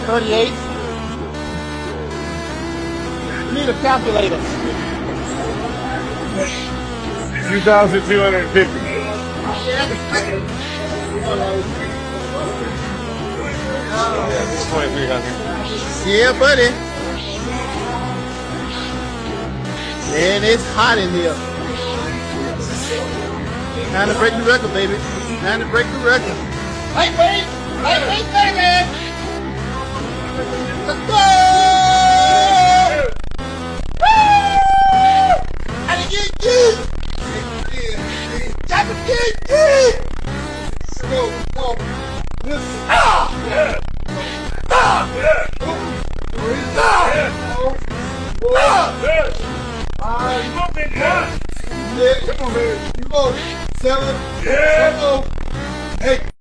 38. You need a calculator. 2,250. It's 2,300. Yeah, buddy. And it's hot in here. Time to break the record, baby. Time to break the record. Lightweight, baby. Let's go! Woo! I didn't get you. Got to get you. Go. You go 7. Hey.